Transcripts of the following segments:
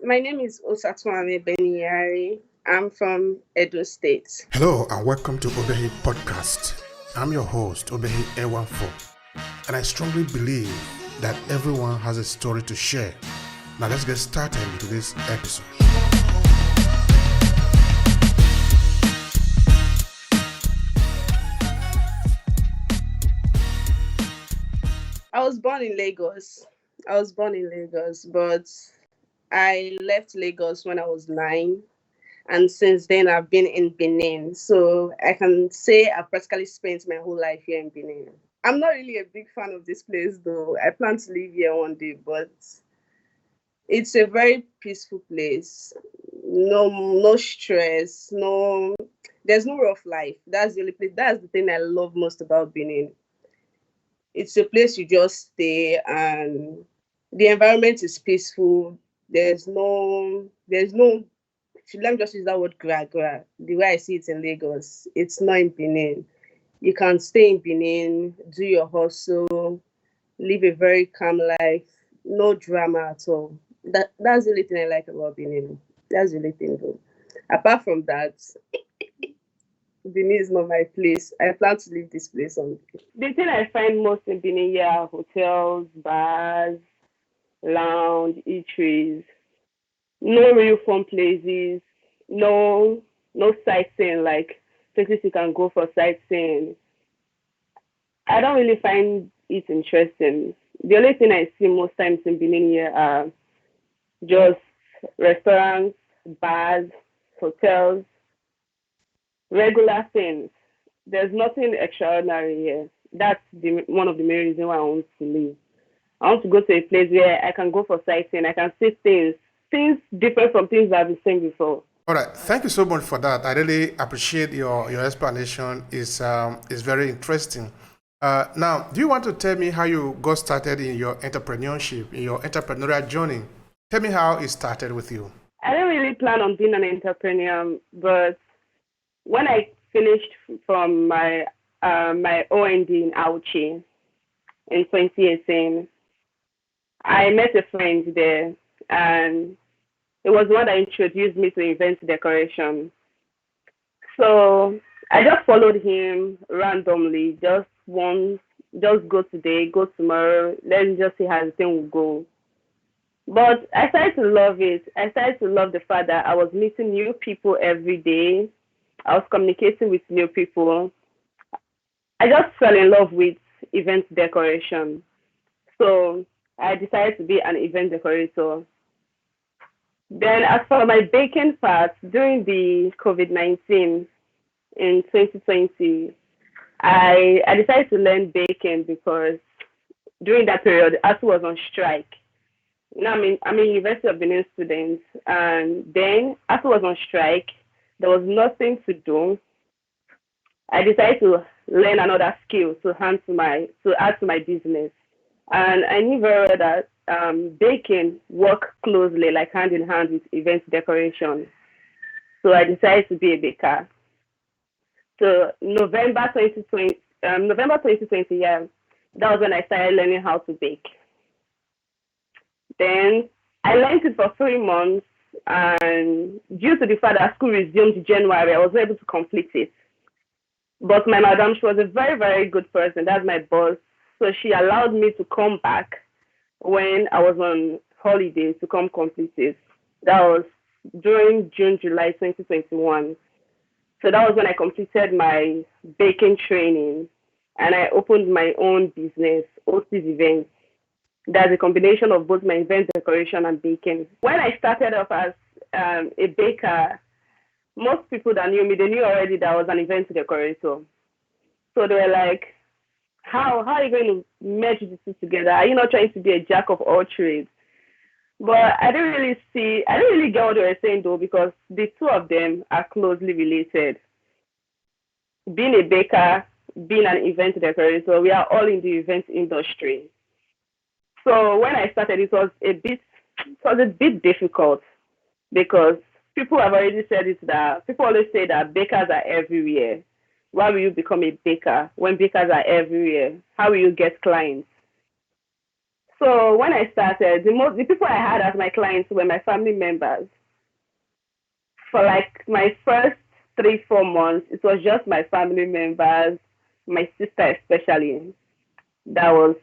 My name is Osatohanmwen Ben Iyare. I'm from Edo State. Hello and welcome to Obehi Podcast. I'm your host, Obehi Ewanfo, and I strongly believe that everyone has a story to share. Now let's get started into this episode. I was born in Lagos. But I left Lagos when I was 9. And since then, I've been in Benin. So I can say I've practically spent my whole life here in Benin. I'm not really a big fan of this place, though. I plan to live here one day, but it's a very peaceful place. No stress. There's no rough life. That's the only place. That's the thing I love most about Benin. It's a place you just stay, and the environment is peaceful. There's no let me just use that word gra. The way I see it in Lagos, it's not in Benin. You can stay in Benin, do your hustle, live a very calm life, no drama at all. That's the only thing I like about Benin. That's the only thing though. Apart from that, Benin is not my place. I plan to leave this place on. The thing I find most in Benin here are hotels, bars, lounge, eateries. No real fun places, no sightseeing, like places you can go for sightseeing. I don't really find it interesting. The only thing I see most times in Benin here are just restaurants, bars, hotels, regular things. There's nothing extraordinary here. That's one of the main reasons why I want to leave. I want to go to a place where I can go for sightseeing. I can see things different from things I've been seeing before. All right, thank you so much for that. I really appreciate your explanation. Is very interesting. Now, do you want to tell me how you got started in your entrepreneurship, in your entrepreneurial journey? Tell me how it started with you. I didn't really plan on being an entrepreneur, but when I finished from my OND in Auchi in 2018, I met a friend there, and it was one that introduced me to event decoration. So I just followed him randomly, just go today, go tomorrow. Let's just see how the thing will go. But I started to love it. I started to love the fact that I was meeting new people every day. I was communicating with new people. I just fell in love with event decoration. So I decided to be an event decorator. Then as for my baking part, during the COVID-19 in 2020, I decided to learn baking because during that period, ASU was on strike. I'm a University of Benin student, and then ASU was on strike. There was nothing to do. I decided to learn another skill to add to my business. And I knew very well that baking work closely, like hand in hand with event decoration. So I decided to be a baker. So November 2020, yeah, that was when I started learning how to bake. Then I learned it for 3 months, and due to the fact that school resumed in January, I was able to complete it. But my madam, she was a very, very good person. That's my boss. So she allowed me to come back when I was on holiday to come complete it. That was during June, July 2021. So that was when I completed my baking training, and I opened my own business, Otis Events. That's a combination of both my event decoration and baking. When I started off as a baker, most people that knew me, they knew already that I was an event decorator. So they were like, how are you going to merge the two together? Are you not trying to be a jack of all trades? But I didn't really get what they were saying though, because the two of them are closely related. Being a baker, being an event decorator, we are all in the event industry. So when I started, it was a bit difficult because people have already said it, that people always say that bakers are everywhere. Why will you become a baker when bakers are everywhere? How will you get clients? So when I started, the people I had as my clients were my family members. For like my first 3 4 months, it was just my family members, my sister especially, that was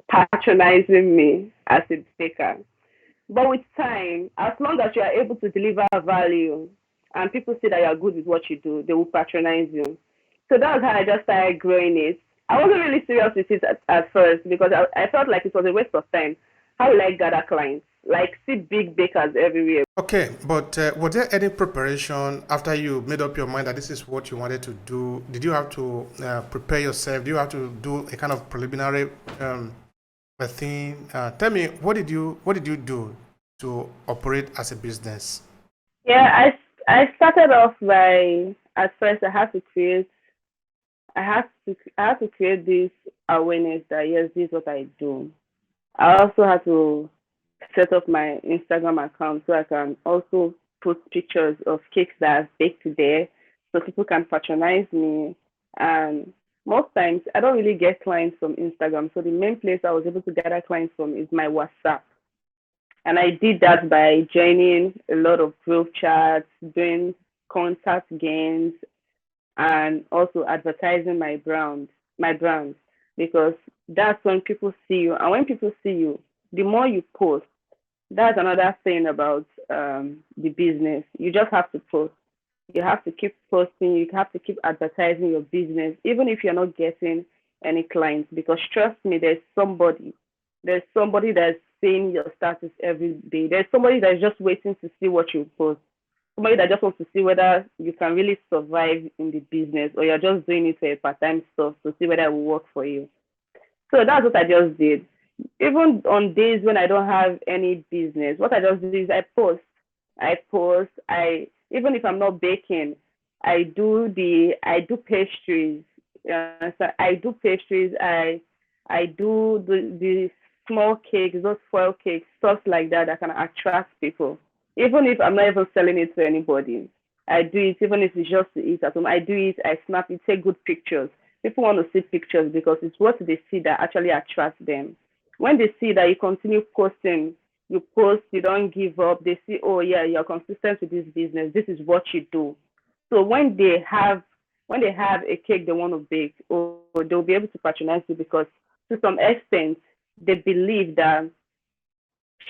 patronizing me as a baker. But with time, as long as you are able to deliver value and people see that you are good with what you do, they will patronize you. So that was how I just started growing it. I wasn't really serious with it at first because I felt like it was a waste of time. How will I gather clients? Like, see big bakers everywhere. Okay, but was there any preparation after you made up your mind that this is what you wanted to do? Did you have to prepare yourself? Do you have to do a kind of preliminary thing? Tell me, what did you do to operate as a business? Yeah, I started off by at first I had to create this awareness that yes, this is what I do. I also had to set up my Instagram account so I can also put pictures of cakes that I've baked there so people can patronize me. And most times I don't really get clients from Instagram. So the main place I was able to gather clients from is my WhatsApp. And I did that by joining a lot of group chats, doing contact games, and also advertising my brand, because that's when people see you. And when people see you, the more you post, that's another thing about the business. You just have to post. You have to keep posting. You have to keep advertising your business, even if you're not getting any clients. Because trust me, there's somebody that's seeing your status every day. There's somebody that's just waiting to see what you post. Somebody that just wants to see whether you can really survive in the business or you're just doing it for a part-time stuff to see whether it will work for you. So that's what I just did. Even on days when I don't have any business, what I just do is I post. Even if I'm not baking, I do pastries. So I do pastries. I do the small cakes, those foil cakes, stuff like that can attract people. Even if I'm not even selling it to anybody, I do it. Even if it's just to eat at home, I do it. I snap it, take good pictures. People want to see pictures because it's what they see that actually attracts them. When they see that you continue posting, you post, you don't give up, they see, oh yeah, you're consistent with this business. This is what you do. So when they have a cake they want to bake, or they'll be able to patronize you because to some extent they believe that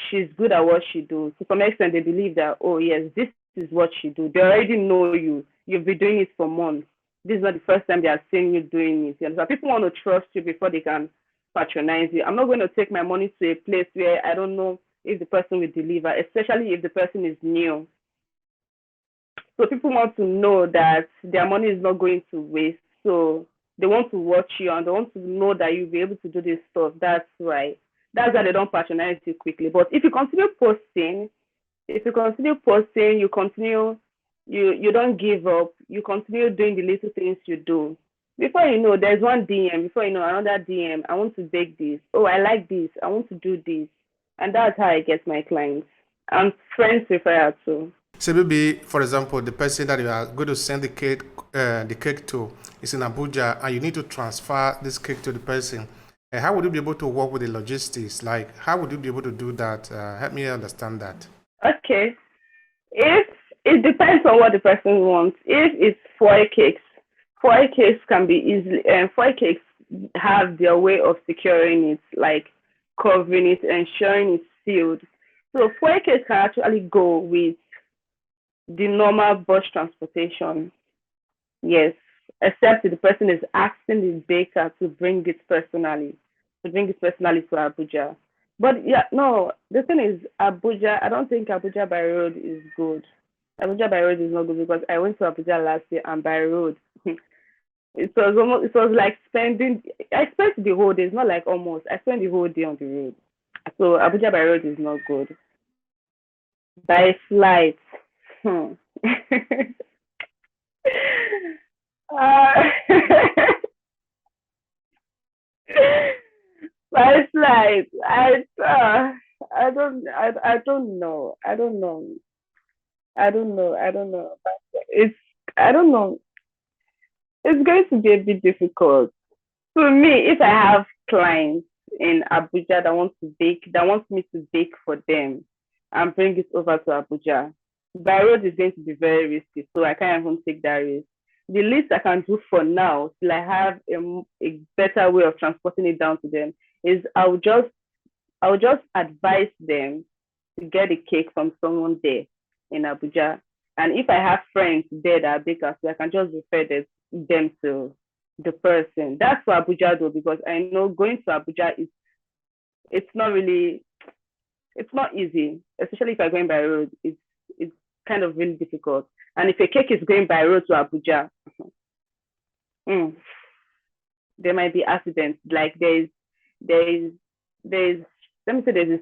she's good at what she does. To some extent, they believe that, oh, yes, this is what she do. They already know you. You've been doing it for months. This is not the first time they are seeing you doing it. You understand? People want to trust you before they can patronize you. I'm not going to take my money to a place where I don't know if the person will deliver, especially if the person is new. So people want to know that their money is not going to waste. So they want to watch you and they want to know that you'll be able to do this stuff. That's why. That's why they don't patronize you quickly. But if you continue posting, you don't give up, you continue doing the little things you do. Before you know, there's one DM, before you know, another DM. I want to bake this. Oh, I like this. I want to do this. And that's how I get my clients. And friends refer too. So maybe, for example, the person that you are going to send the cake to is in Abuja, and you need to transfer this cake to the person. How would you be able to work with the logistics? Like, how would you be able to do that? Help me understand that. Okay. If it depends on what the person wants. If it's foil cakes can be easily, foil cakes have their way of securing it, like covering it, ensuring it's sealed. So foil cakes can actually go with the normal bus transportation. Yes, except if the person is asking the baker to bring it personally to Abuja. But yeah, no, the thing is Abuja. I don't think Abuja by road is good. Abuja by road is not good because I went to Abuja last year and by road, it was like spending. I spent the whole day. It's not like almost. I spent the whole day on the road. So Abuja by road is not good. By flight, hmm. uh, by flight, I don't know. I don't know. But it's I don't know. It's going to be a bit difficult. For me, if I have clients, in Abuja that wants me to bake for them and bring it over to Abuja. By road is going to be very risky, so I can't even take that risk. The least I can do for now, till I have a better way of transporting it down to them, is I'll just advise them to get a cake from someone there in Abuja. And if I have friends there that are bakers, so I can just refer them to the person. That's for Abuja though, because I know going to Abuja is it's not really it's not easy, especially if I'm going by road. It's kind of really difficult. And if a cake is going by road to Abuja, mm, there might be accidents. Like there's let me say there's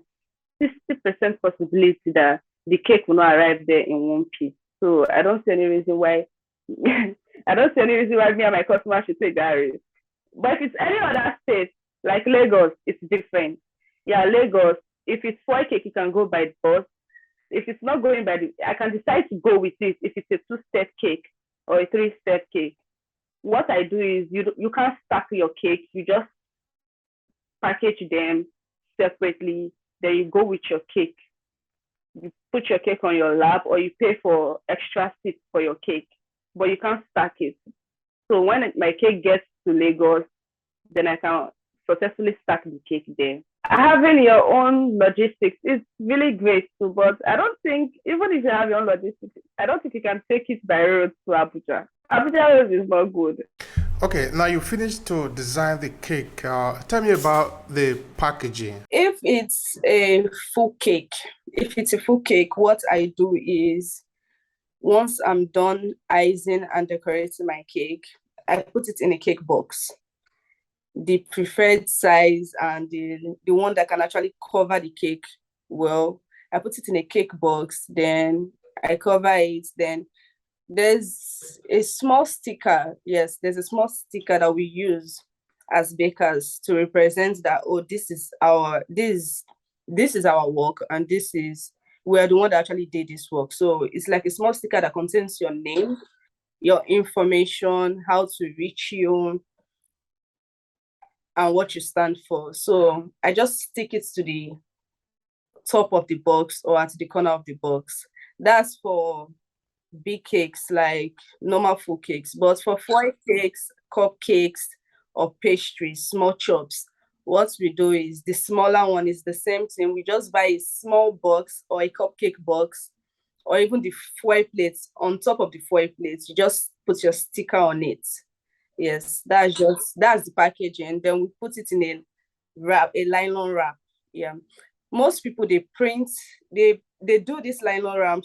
a 60% possibility that the cake will not arrive there in one piece. So I don't see any reason why I don't see any reason why me and my customer should take that risk. But if it's any other state, like Lagos, it's different. Yeah, Lagos, if it's foil cake, you can go by bus. If it's not going by I can decide to go with it if it's a two-step cake or a three-step cake. What I do is you can't stack your cake. You just package them separately. Then you go with your cake. You put your cake on your lap, or you pay for extra seats for your cake, but you can't stack it. So when my cake gets to Lagos, then I can successfully stack the cake there. Having your own logistics is really great too, but I don't think, even if you have your own logistics, I don't think you can take it by road to Abuja. Abuja road is not good. Okay, now you finished to design the cake. Tell me about the packaging. If it's a full cake, what I do is once I'm done icing and decorating my cake, I put it in a cake box. The preferred size and the one that can actually cover the cake well. I put it in a cake box, then I cover it. Then there's a small sticker. Yes, there's a small sticker that we use as bakers to represent that, oh, this is our work, and we're the one that actually did this work. So it's like a small sticker that contains your name, your information, how to reach you, and what you stand for. So I just stick it to the top of the box or at the corner of the box. That's for big cakes, like normal full cakes. But for foil cakes, cupcakes, or pastries, small chops, what we do is the smaller one is the same thing. We just buy a small box or a cupcake box, or even the foil plates. On top of the foil plates, you just put your sticker on it. Yes, that's the packaging. Then we put it in a nylon wrap. Yeah, most people they do this nylon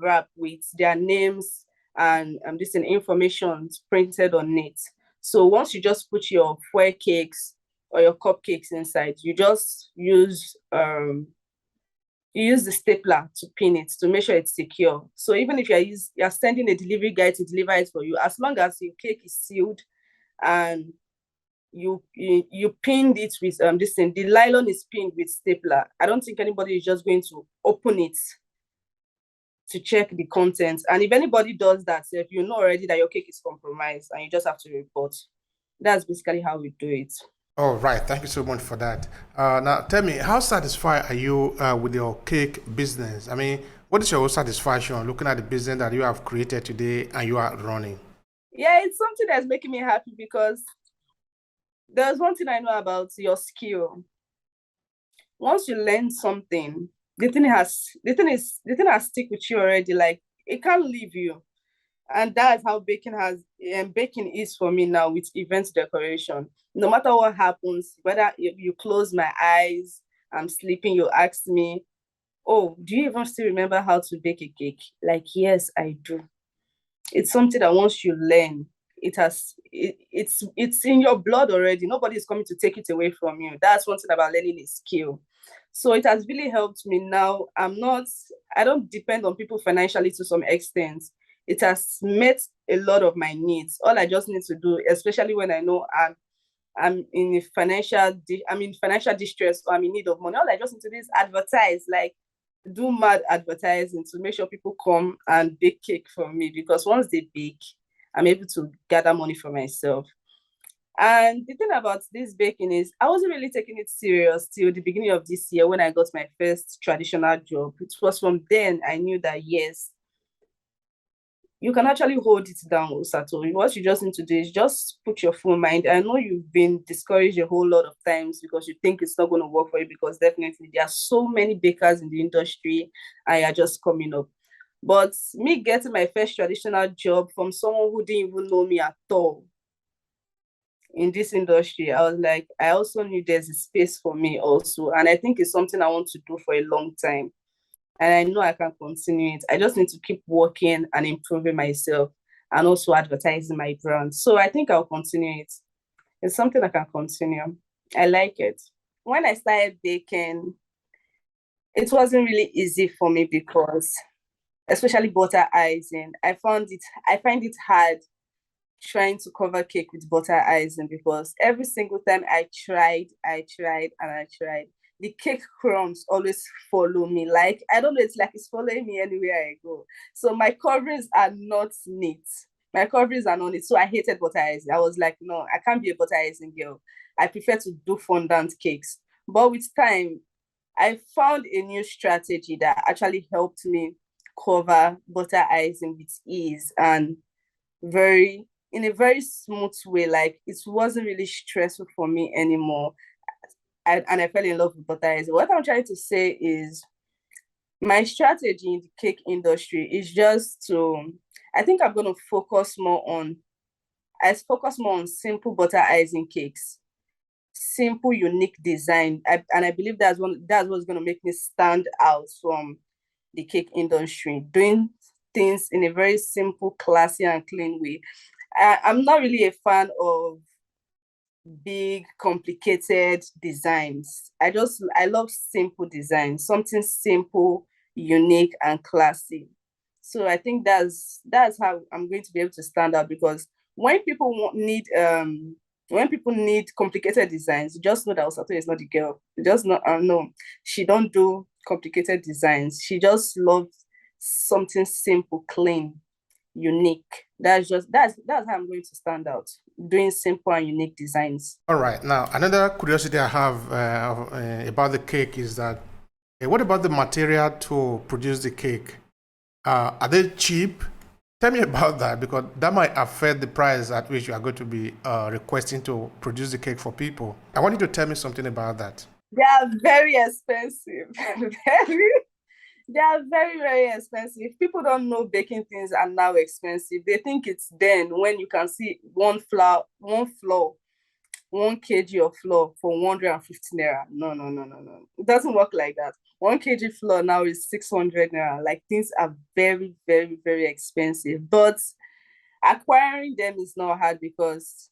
wrap with their names and this information printed on it. So once you just put your foil cakes or your cupcakes inside, you just use the stapler to pin it to make sure it's secure. So even if you're sending a delivery guy to deliver it for you, as long as your cake is sealed and you pinned it with this thing, the nylon is pinned with stapler, I don't think anybody is just going to open it to check the contents. And if anybody does that, if you know already that your cake is compromised, and you just have to report. That's basically how we do it. All right, thank you so much for that. Now, tell me, how satisfied are you with your cake business? I mean, what is your satisfaction looking at the business that you have created today and you are running? Yeah, it's something that's making me happy, because there's one thing I know about your skill. Once you learn something, the thing has stick with you already. Like, it can't leave you. And that's how baking is for me now with event decoration. No matter what happens, whether you close my eyes, I'm sleeping, you ask me, oh, do you even still remember how to bake a cake? Like, yes, I do. It's something that once you learn, it's in your blood already. Nobody is coming to take it away from you. That's one thing about learning a skill. So it has really helped me now. I don't depend on people financially to some extent. It has met a lot of my needs. All I just need to do, especially when I know I'm in financial distress, or I'm in need of money, all I just need to do is advertise, like do mad advertising to make sure people come and bake cake for me. Because once they bake, I'm able to gather money for myself. And the thing about this baking is I wasn't really taking it serious till the beginning of this year when I got my first traditional job. It was from then I knew that, yes, you can actually hold it down, Osato. What you just need to do is just put your full mind. I know you've been discouraged a whole lot of times because you think it's not going to work for you, because definitely there are so many bakers in the industry and you're just coming up. But me getting my first traditional job from someone who didn't even know me at all in this industry, I was like, I also knew there's a space for me also. And I think it's something I want to do for a long time. And I know I can continue it. I just need to keep working and improving myself and also advertising my brand. So I think I'll continue it. It's something I can continue. I like it. When I started baking, it wasn't really easy for me because, especially butter icing, I find it hard trying to cover cake with butter icing because every single time I tried, the cake crumbs always follow me. Like, I don't know, it's like it's following me anywhere I go. So my coverings are not neat. My coverings are not neat. So I hated butter icing. I was like, no, I can't be a butter icing girl. I prefer to do fondant cakes. But with time, I found a new strategy that actually helped me cover butter icing with ease and in a very smooth way. Like, it wasn't really stressful for me anymore. And I fell in love with butter icing. What I'm trying to say is my strategy in the cake industry is just to, I think I'm going to focus more on simple butter icing cakes, simple, unique design. And I believe that's what's going to make me stand out from the cake industry, doing things in a very simple, classy, and clean way. I'm not really a fan of big, complicated designs. I love simple designs, something simple, unique, and classy. So I think that's how I'm going to be able to stand out, because when people need complicated designs, just know that Osato is not the girl. Just not no, she don't do complicated designs. She just loves something simple, clean, unique. That's how I'm going to stand out, doing simple and unique designs. All right. Now, another curiosity I have about the cake is that what about the material to produce the cake? Are they cheap? Tell me about that, because that might affect the price at which you are going to be requesting to produce the cake for people. I want you to tell me something about that. They are very expensive. They are very, very expensive. People don't know baking things are now expensive. They think it's then when you can see one flour, 1 kg of flour for 150 naira. No, no, no, no, no. It doesn't work like that. 1 kg flour now is 600 naira. Like, things are very, very, very expensive. But acquiring them is not hard because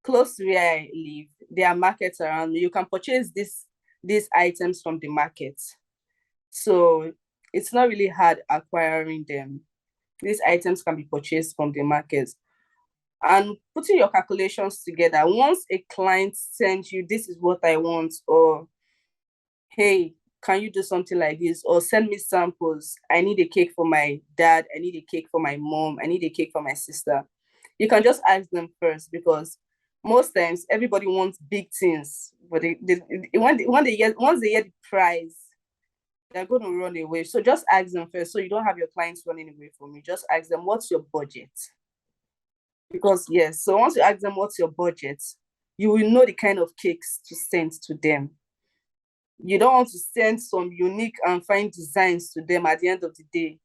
close to where I live, there are markets around me. You can purchase these items from the market. So it's not really hard acquiring them. These items can be purchased from the market. And putting your calculations together, once a client sends you, this is what I want, or hey, can you do something like this, or send me samples, I need a cake for my dad, I need a cake for my mom, I need a cake for my sister, you can just ask them first, because most times everybody wants big things, but once they hear the price, they're going to run away. So just ask them first, so you don't have your clients running away from you. Just ask them, what's your budget? Because yes, so once you ask them what's your budget, you will know the kind of cakes to send to them. You don't want to send some unique and fine designs to them. At the end of the day,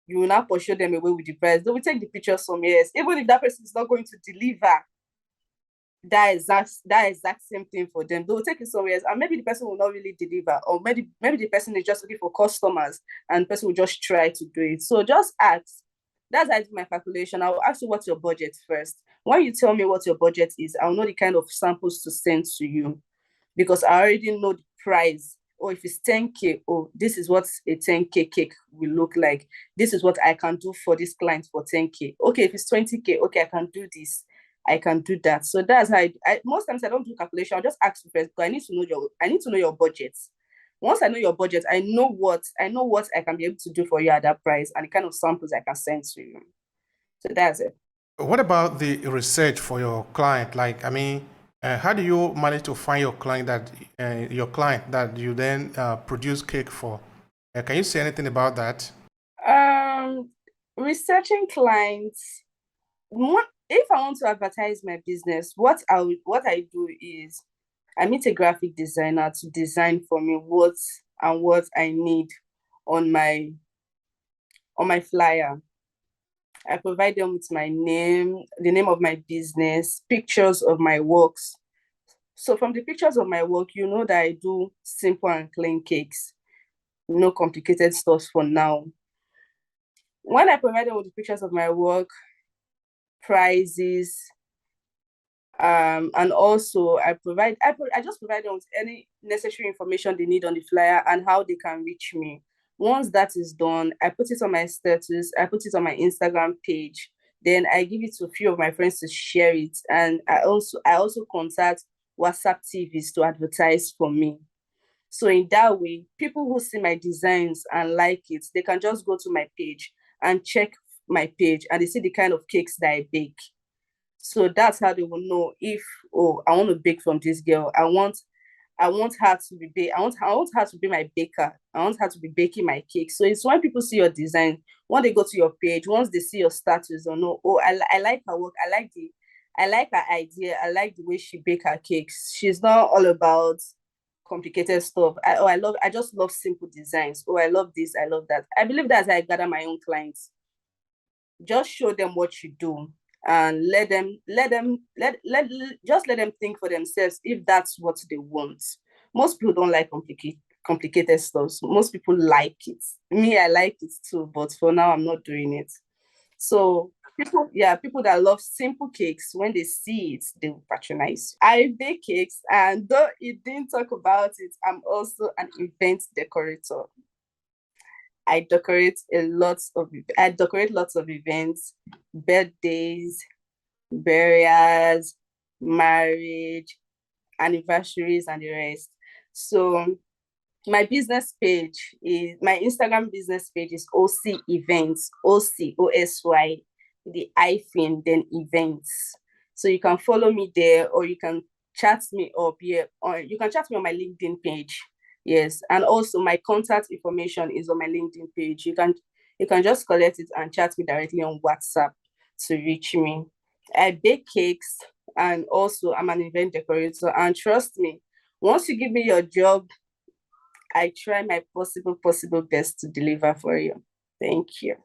you will not pursue them away with the price. They will take the pictures from, yes, even if that person is not going to deliver that exact same thing for them, they will take it somewhere else, and maybe the person will not really deliver, or maybe the person is just looking for customers and the person will just try to do it. So just ask. That's how I do my calculation. I'll ask you what's your budget first. When you tell me what your budget is, I'll know the kind of samples to send to you, because I already know the price. Or if it's 10K, oh, this is what a 10K cake will look like. This is what I can do for this client for 10K. Okay, if it's 20K, okay, I can do this. I can do that. So that's how most times I don't do calculation. I'll just ask you first, because I need to know your budget. Once I know your budget, I know what I can be able to do for you at that price, and the kind of samples I can send to you. So that's it. What about the research for your client? Like, I mean, how do you manage to find your client that you then produce cake for? Can you say anything about that? Um, Researching clients. If I want to advertise my business, what I do is I meet a graphic designer to design for me what I need on my flyer. I provide them with my name, the name of my business, pictures of my works. So from the pictures of my work, you know that I do simple and clean cakes, no complicated stuff for now. When I provide them with the pictures of my work, prices, and also I just provide them with any necessary information they need on the flyer and how they can reach me. Once that is done, I put it on my status, I put it on my Instagram page, then I give it to a few of my friends to share it, and I also contact WhatsApp TVs to advertise for me. So in that way, people who see my designs and like it, they can just go to my page and check my page, and they see the kind of cakes that I bake. So that's how they will know if, oh, I want to bake from this girl. I want her to I want her to be my baker. I want her to be baking my cake. So it's when people see your design, when they go to your page, once they see your status, or know, oh, I like her work. I like her idea. I like the way she bake her cakes. She's not all about complicated stuff. I just love simple designs. Oh, I love this, I love that. I believe that's how I gather my own clients. Just show them what you do, and let them think for themselves if that's what they want. Most people don't like complicated stuff. Most people like it. Me, I like it too, but for now I'm not doing it. So people that love simple cakes, when they see it, they will patronize. I bake cakes, and though it didn't talk about it, I'm also an event decorator. I decorate lots of events, birthdays, burials, marriage, anniversaries, and the rest. So my Instagram business page is OC Events, OCOSY, the hyphen, then events. So you can follow me there, or you can chat me up here, or you can chat me on my LinkedIn page. Yes, and also my contact information is on my LinkedIn page. You can just collect it and chat me directly on WhatsApp to reach me. I bake cakes, and also I'm an event decorator. And trust me, once you give me your job, I try my possible best to deliver for you. Thank you.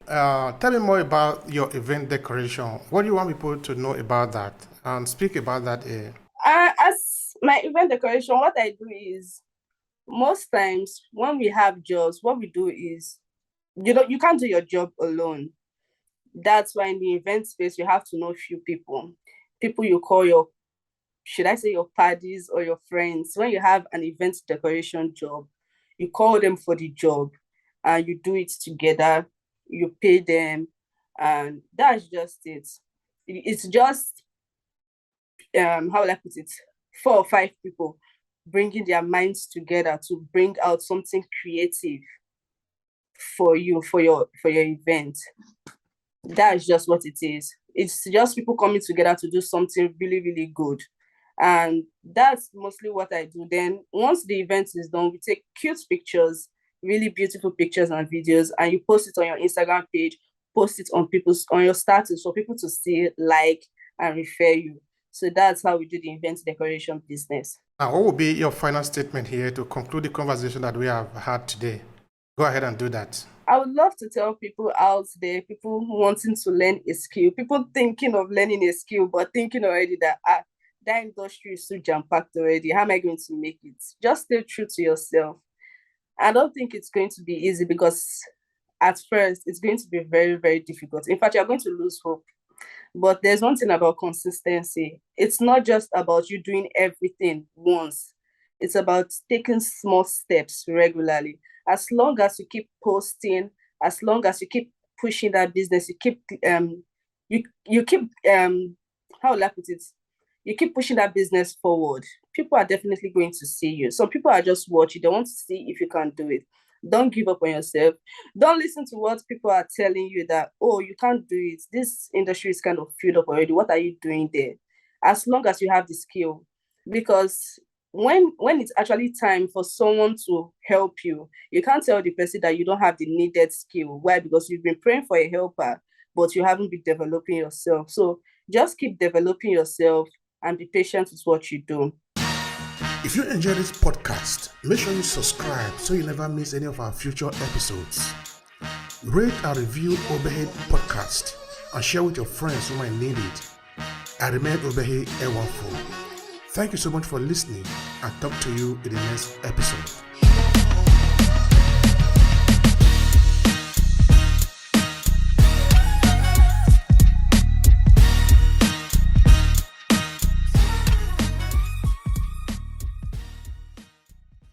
Tell me more about your event decoration. What do you want people to know about that? And speak about that. As my event decoration, what I do is, most times when we have jobs, what we do is, you can't do your job alone. That's why in the event space, you have to know a few people. People you call should I say your parties or your friends. When you have an event decoration job, you call them for the job, and you do it together, you pay them, and that's just it. It's just, how will I put it, 4 or 5 people bringing their minds together to bring out something creative for you, for your event. That's just what it is. It's just people coming together to do something really, really good. And that's mostly what I do. Then once the event is done, we take cute pictures, really beautiful pictures and videos, and you post it on your Instagram page, post it on your status for people to see, like, and refer you. So that's how we do the event decoration business. Now, what will be your final statement here to conclude the conversation that we have had today? Go ahead and do that. I would love to tell people out there, people wanting to learn a skill, people thinking of learning a skill, but thinking already that that industry is so jam-packed already. How am I going to make it? Just stay true to yourself. I don't think it's going to be easy, because at first it's going to be very, very difficult. In fact, you're going to lose hope. But there's one thing about consistency. It's not just about you doing everything once. It's about taking small steps regularly. As long as you keep posting, as long as you keep pushing that business, you keep how will I put it? You keep pushing that business forward. People are definitely going to see you. Some people are just watching. They want to see if you can do it. Don't give up on yourself. Don't listen to what people are telling you that, oh, you can't do it. This industry is kind of filled up already. What are you doing there? As long as you have the skill. Because when it's actually time for someone to help you, you can't tell the person that you don't have the needed skill. Why? Because you've been praying for a helper, but you haven't been developing yourself. So just keep developing yourself and be patient with what you do. If you enjoy this podcast, make sure you subscribe so you never miss any of our future episodes. Rate and review Obehi Podcast and share with your friends who might need it. I remain Obehi Ewafo. Thank you so much for listening and talk to you in the next episode.